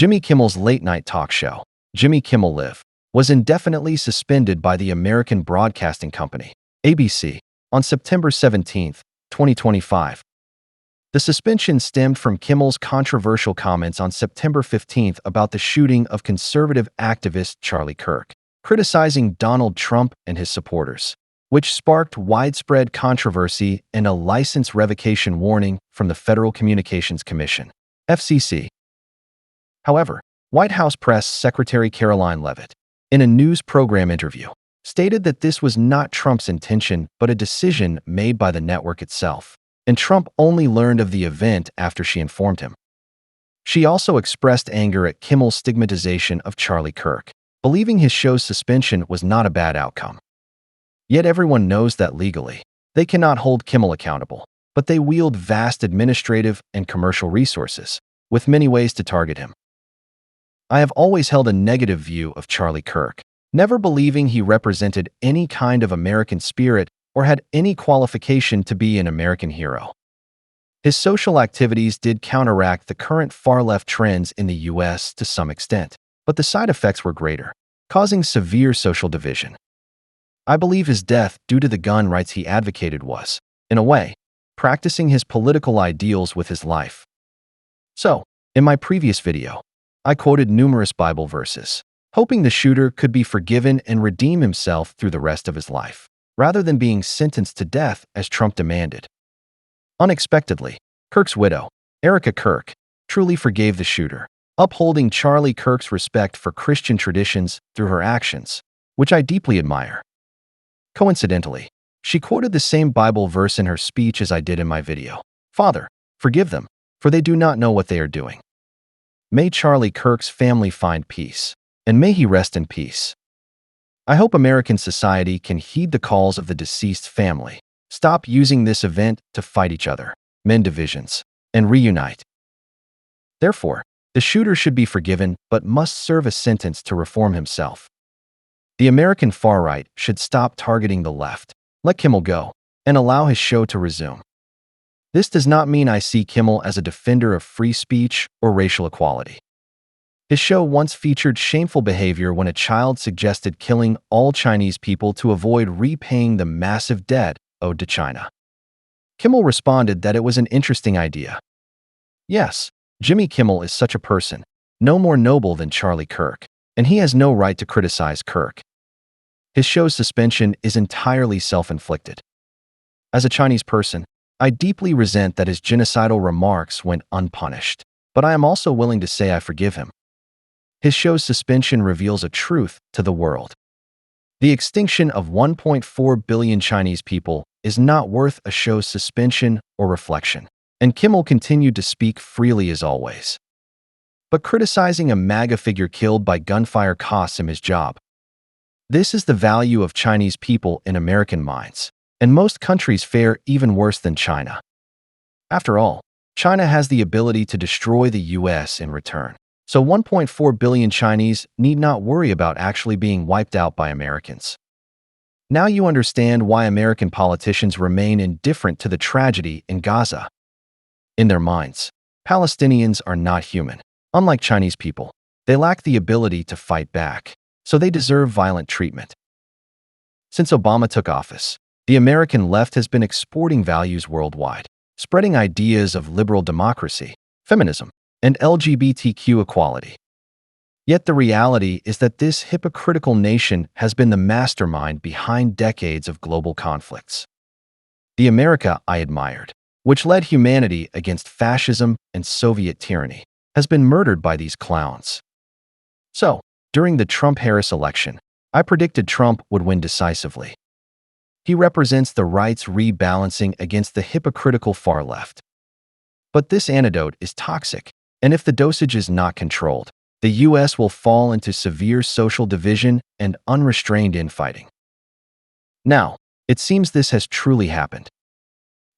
Jimmy Kimmel's late-night talk show, Jimmy Kimmel Live, was indefinitely suspended by the American Broadcasting Company, ABC, on September 17, 2025. The suspension stemmed from Kimmel's controversial comments on September 15 about the shooting of conservative activist Charlie Kirk, criticizing Donald Trump and his supporters, which sparked widespread controversy and a license revocation warning from the Federal Communications Commission, FCC. However, White House Press Secretary Caroline Leavitt, in a news program interview, stated that this was not Trump's intention but a decision made by the network itself, and Trump only learned of the event after she informed him. She also expressed anger at Kimmel's stigmatization of Charlie Kirk, believing his show's suspension was not a bad outcome. Yet everyone knows that legally, they cannot hold Kimmel accountable, but they wield vast administrative and commercial resources, with many ways to target him. I have always held a negative view of Charlie Kirk, never believing he represented any kind of American spirit or had any qualification to be an American hero. His social activities did counteract the current far-left trends in the U.S. to some extent, but the side effects were greater, causing severe social division. I believe his death due to the gun rights he advocated was, in a way, practicing his political ideals with his life. So, in my previous video, I quoted numerous Bible verses, hoping the shooter could be forgiven and redeem himself through the rest of his life, rather than being sentenced to death as Trump demanded. Unexpectedly, Kirk's widow, Erika Kirk, truly forgave the shooter, upholding Charlie Kirk's respect for Christian traditions through her actions, which I deeply admire. Coincidentally, she quoted the same Bible verse in her speech as I did in my video. "Father, forgive them, for they do not know what they are doing." May Charlie Kirk's family find peace, and may he rest in peace. I hope American society can heed the calls of the deceased family, stop using this event to fight each other, mend divisions, and reunite. Therefore, the shooter should be forgiven but must serve a sentence to reform himself. The American far-right should stop targeting the left, let Kimmel go, and allow his show to resume. This does not mean I see Kimmel as a defender of free speech or racial equality. His show once featured shameful behavior when a child suggested killing all Chinese people to avoid repaying the massive debt owed to China. Kimmel responded that it was an interesting idea. Yes, Jimmy Kimmel is such a person, no more noble than Charlie Kirk, and he has no right to criticize Kirk. His show's suspension is entirely self-inflicted. As a Chinese person, I deeply resent that his genocidal remarks went unpunished, but I am also willing to say I forgive him. His show's suspension reveals a truth to the world. The extinction of 1.4 billion Chinese people is not worth a show's suspension or reflection, and Kimmel continued to speak freely as always. But criticizing a MAGA figure killed by gunfire costs him his job. This is the value of Chinese people in American minds, and most countries fare even worse than China. After all, China has the ability to destroy the U.S. in return, so 1.4 billion Chinese need not worry about actually being wiped out by Americans. Now you understand why American politicians remain indifferent to the tragedy in Gaza. In their minds, Palestinians are not human. Unlike Chinese people, they lack the ability to fight back, so they deserve violent treatment. Since Obama took office, the American left has been exporting values worldwide, spreading ideas of liberal democracy, feminism, and LGBTQ equality. Yet the reality is that this hypocritical nation has been the mastermind behind decades of global conflicts. The America I admired, which led humanity against fascism and Soviet tyranny, has been murdered by these clowns. So, during the Trump-Harris election, I predicted Trump would win decisively. He represents the right's rebalancing against the hypocritical far left. But this antidote is toxic, and if the dosage is not controlled, the U.S. will fall into severe social division and unrestrained infighting. Now, it seems this has truly happened.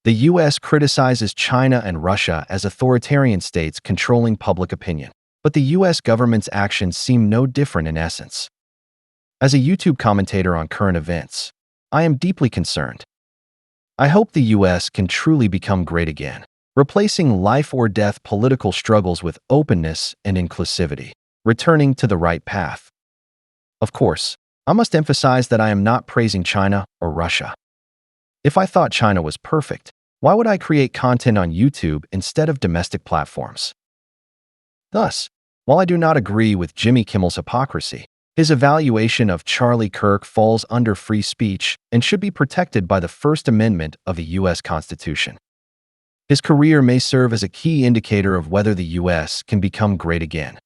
The U.S. criticizes China and Russia as authoritarian states controlling public opinion, but the U.S. government's actions seem no different in essence. As a YouTube commentator on current events, I am deeply concerned. I hope the U.S. can truly become great again, replacing life-or-death political struggles with openness and inclusivity, returning to the right path. Of course, I must emphasize that I am not praising China or Russia. If I thought China was perfect, why would I create content on YouTube instead of domestic platforms? Thus, while I do not agree with Jimmy Kimmel's hypocrisy, his evaluation of Charlie Kirk falls under free speech and should be protected by the First Amendment of the U.S. Constitution. His career may serve as a key indicator of whether the U.S. can become great again.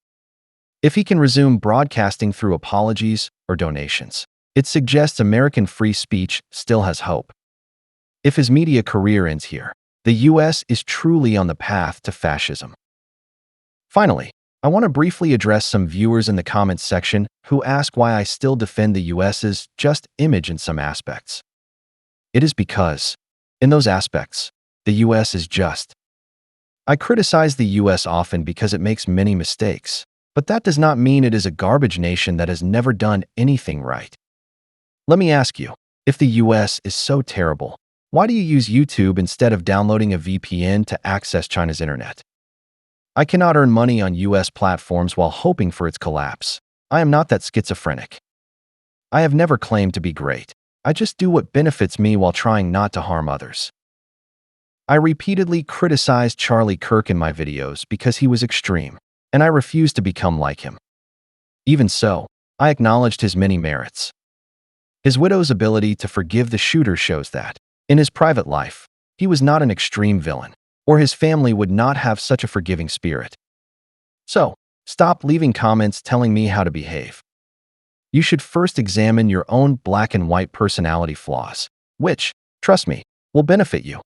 If he can resume broadcasting through apologies or donations, it suggests American free speech still has hope. If his media career ends here, the U.S. is truly on the path to fascism. Finally, I want to briefly address some viewers in the comments section who ask why I still defend the US's just image in some aspects. It is because, in those aspects, the US is just. I criticize the US often because it makes many mistakes, but that does not mean it is a garbage nation that has never done anything right. Let me ask you, if the US is so terrible, why do you use YouTube instead of downloading a VPN to access China's internet? I cannot earn money on US platforms while hoping for its collapse. I am not that schizophrenic. I have never claimed to be great. I just do what benefits me while trying not to harm others. I repeatedly criticized Charlie Kirk in my videos because he was extreme, and I refused to become like him. Even so, I acknowledged his many merits. His widow's ability to forgive the shooter shows that, in his private life, he was not an extreme villain, or his family would not have such a forgiving spirit. So, stop leaving comments telling me how to behave. You should first examine your own black and white personality flaws, which, trust me, will benefit you.